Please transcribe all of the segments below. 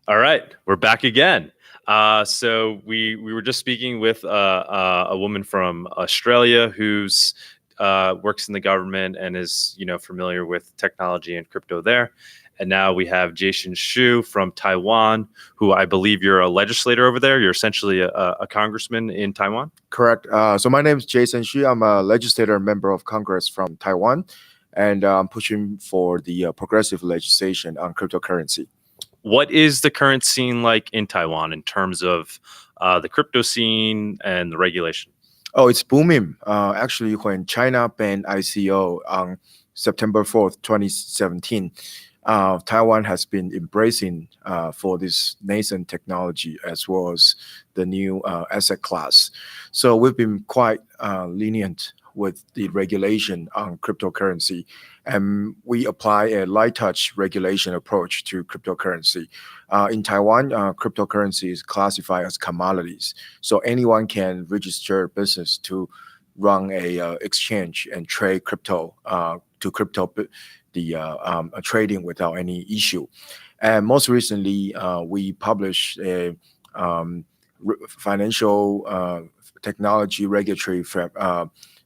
All right, we're back again. So we were just speaking with a woman from Australia who's works in the government and is familiar with technology and crypto there. And now we have Jason Hsu from Taiwan, who I believe you're a legislator over there. You're essentially a congressman in Taiwan. Correct. So my name is Jason Hsu. I'm a legislator member of Congress from Taiwan, and I'm pushing for the progressive legislation on cryptocurrency. What is the current scene like in Taiwan in terms of the crypto scene and the regulation? Oh, it's booming. Actually, when China banned ICO on September 4th, 2017, Taiwan has been embracing for this nascent technology as well as the new asset class. So we've been quite lenient with the regulation on cryptocurrency, and we apply a light touch regulation approach to cryptocurrency. In Taiwan, cryptocurrency is classified as commodities, so anyone can register a business to run a exchange and trade crypto to crypto trading without any issue. And most recently, we published a financial technology regulatory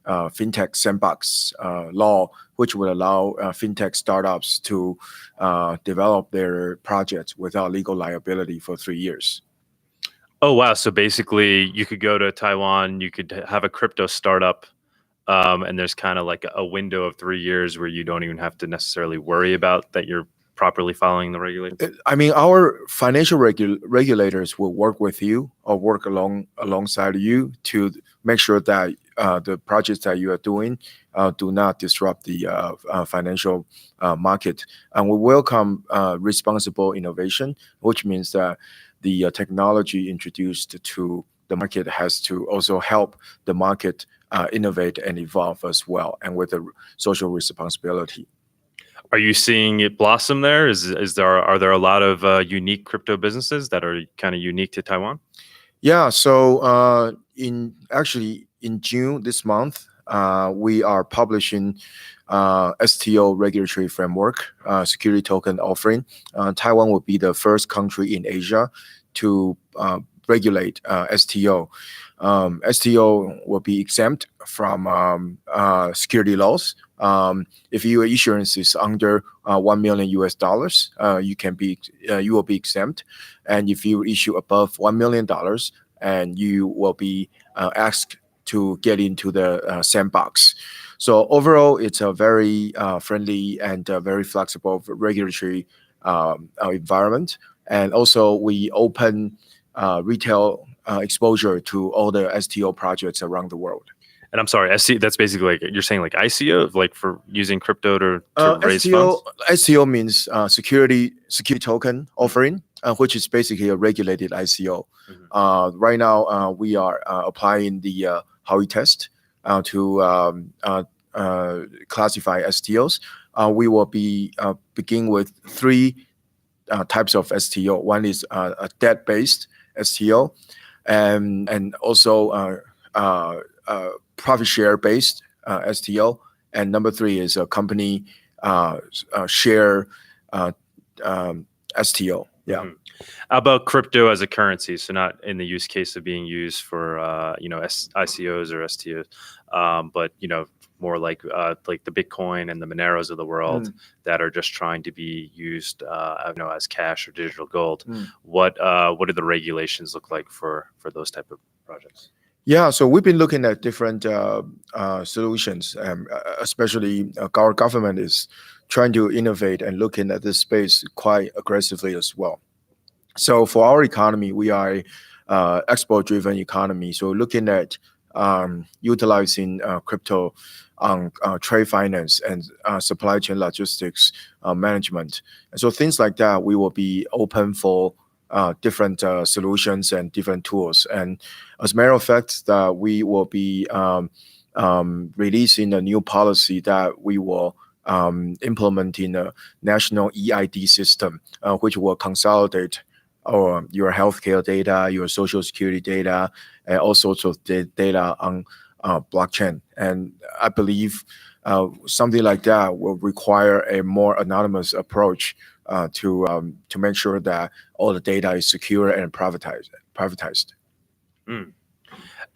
fintech sandbox law, which would allow fintech startups to develop their projects without legal liability for 3 years. Oh, wow. So basically, you could go to Taiwan, you could have a crypto startup, and there's kind of like a window of 3 years where you don't even have to necessarily worry about that you're properly following the regulations? I mean, our financial regulators will work with you or work alongside you to make sure that the projects that you are doing do not disrupt the financial market. And we welcome responsible innovation, which means that the technology introduced to the market has to also help the market innovate and evolve as well, and with a social responsibility. Are you seeing it blossom there? Are there a lot of unique crypto businesses that are kind of unique to Taiwan? Yeah. So in June this month, we are publishing STO regulatory framework, security token offering. Taiwan will be the first country in Asia to regulate STO. STO will be exempt from security laws. If your issuance is under $1 million US, you will be exempt. And if you issue above $1 million, and you will be asked to get into the sandbox. So overall, it's a very friendly and very flexible regulatory environment. And also, we open retail exposure to all the STO projects around the world. And I'm sorry, that's basically like you're saying like ICO, like for using crypto to raise STO, funds? STO means security token offering, which is basically a regulated ICO. Mm-hmm. Right now, we are applying the Howey test to classify STOs. We will be begin with 3 types of STO. One is a debt-based STO, and also profit share based STO, and number 3 is a company share STO. Yeah. Mm-hmm. How about crypto as a currency? So not in the use case of being used for ICOs or STOs, but more like the Bitcoin and the Moneros of the world that are just trying to be used as cash or digital gold. What do the regulations look like for those type of projects? Yeah, so we've been looking at different solutions, especially our government is trying to innovate and looking at this space quite aggressively as well. So for our economy, we are export-driven economy. So looking at utilizing crypto on trade finance and supply chain logistics management. And so things like that, we will be open for different solutions and different tools. And as a matter of fact, that we will be releasing a new policy that we will implement in a national EID system, which will consolidate your healthcare data, your social security data, and all sorts of data on blockchain. And I believe something like that will require a more anonymous approach to make sure that all the data is secure and privatized.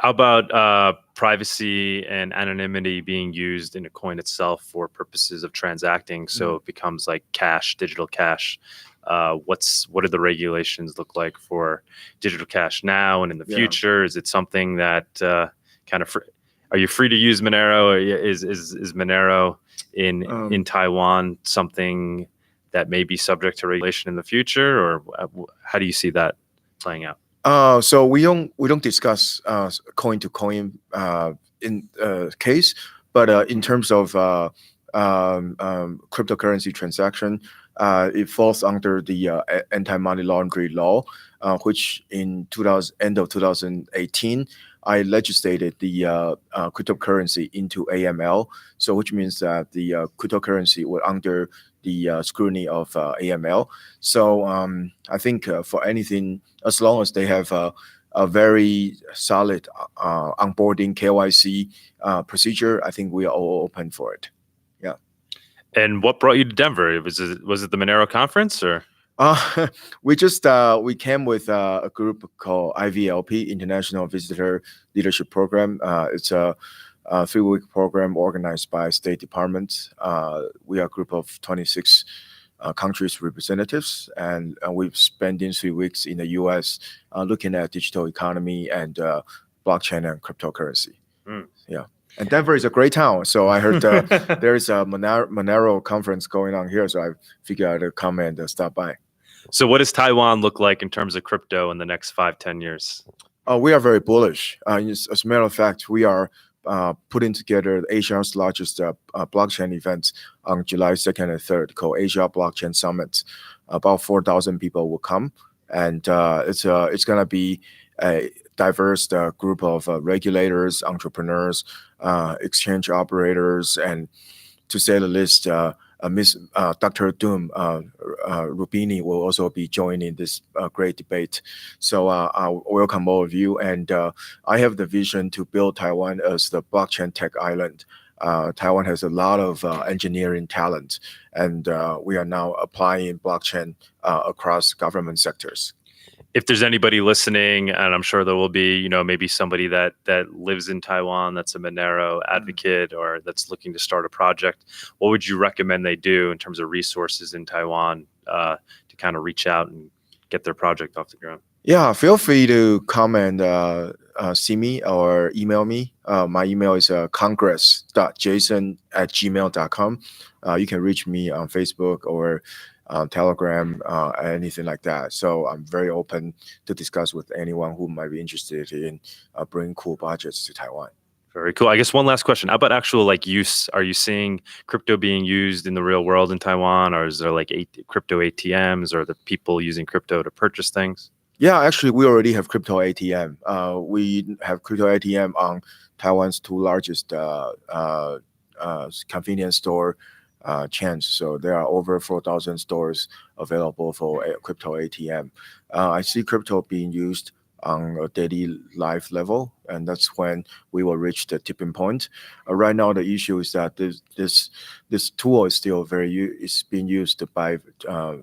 How about privacy and anonymity being used in a coin itself for purposes of transacting? So it becomes like cash, digital cash. What do the regulations look like for digital cash now and in the future? Is it something that are you free to use Monero? Or is Monero in Taiwan something that may be subject to regulation in the future, or how do you see that playing out? So we don't discuss coin to coin in case, but in terms of cryptocurrency transaction, it falls under the anti-money laundering law, which in end of 2018, I legislated the cryptocurrency into AML. So which means that the cryptocurrency were under the scrutiny of AML. So I think for anything, as long as they have a very solid onboarding KYC procedure, I think we are all open for it. Yeah. And what brought you to Denver? Was it the Monero conference, or? We came with a group called IVLP, International Visitor Leadership Program. It's a 3-week program organized by State Department. We are a group of 26 countries representatives, and we've spent 3 weeks in the U.S. Looking at digital economy and blockchain and cryptocurrency. Yeah. And Denver is a great town. So I heard there is a Monero conference going on here. So I figured I'd come and stop by. So what does Taiwan look like in terms of crypto in the next 5-10 years? We are very bullish. As a matter of fact, we are putting together Asia's largest blockchain event on July 2nd and 3rd called Asia Blockchain Summit. About 4,000 people will come. And it's going to be a diverse group of regulators, entrepreneurs, exchange operators, and to say the least, Dr. Doom Rubini will also be joining this great debate. So I welcome all of you. And I have the vision to build Taiwan as the blockchain tech island. Taiwan has a lot of engineering talent, and we are now applying blockchain across government sectors. If there's anybody listening, and I'm sure there will be, maybe somebody that lives in Taiwan that's a Monero advocate or that's looking to start a project, what would you recommend they do in terms of resources in Taiwan to kind of reach out and get their project off the ground? Yeah, feel free to come and see me or email me. My email is congress.jason@gmail.com. You can reach me on Facebook or Telegram, anything like that. So I'm very open to discuss with anyone who might be interested in bringing cool projects to Taiwan. Very cool. I guess one last question. How about actual use? Are you seeing crypto being used in the real world in Taiwan, or is there crypto ATMs, or the people using crypto to purchase things? Yeah, actually, we already have crypto ATM. We have crypto ATM on Taiwan's 2 largest convenience store chains. So there are over 4,000 stores available for a crypto ATM. I see crypto being used on a daily life level, and that's when we will reach the tipping point. Right now, the issue is that this tool is still it's being used by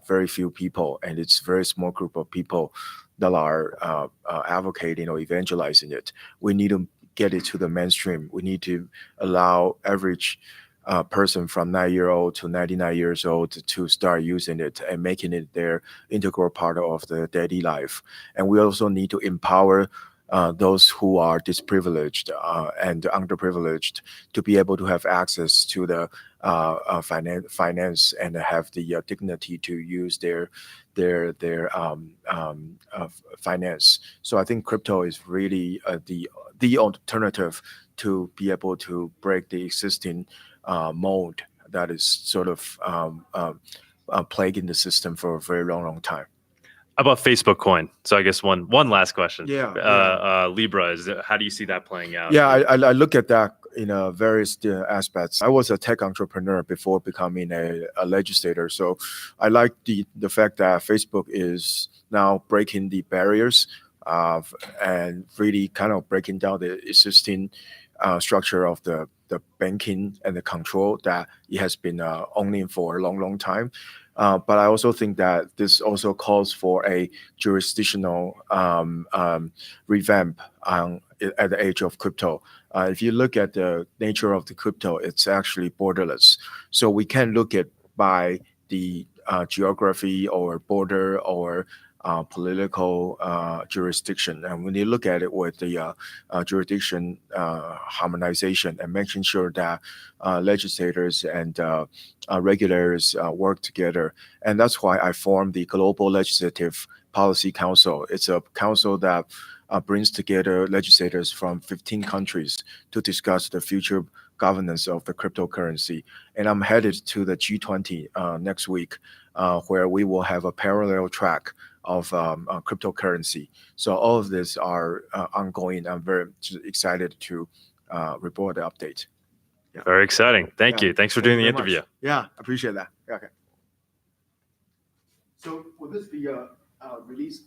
very few people, and it's a very small group of people that are advocating or evangelizing it. We need to get it to the mainstream. We need to allow average person from 9-year-old to 99 years old to start using it and making it their integral part of the daily life. And we also need to empower those who are disprivileged and underprivileged to be able to have access to the finance and have the dignity to use their finance. So I think crypto is really the alternative to be able to break the existing mode that is sort of plaguing the system for a very long time. How about Facebook coin? So I guess one last question. Yeah. Libra, how do you see that playing out? Yeah, I look at that in various aspects. I was a tech entrepreneur before becoming a legislator. So I like the fact that Facebook is now breaking the barriers and really kind of breaking down the existing structure of the banking and the control that it has been owning for a long time. But I also think that this also calls for a jurisdictional revamp at the age of crypto. If you look at the nature of the crypto, it's actually borderless. So we can look at by the geography or border or political jurisdiction. And when you look at it with the jurisdiction harmonization and making sure that legislators and regulators work together. And that's why I formed the Global Legislative Policy Council. It's a council that brings together legislators from 15 countries to discuss the future governance of the cryptocurrency. And I'm headed to the G20 next week, where we will have a parallel track of cryptocurrency. So all of this are ongoing. I'm very excited to report the update. Yeah. Very exciting. Thank you. Thanks for doing the interview. Much. Yeah, appreciate that. Okay. So will this be released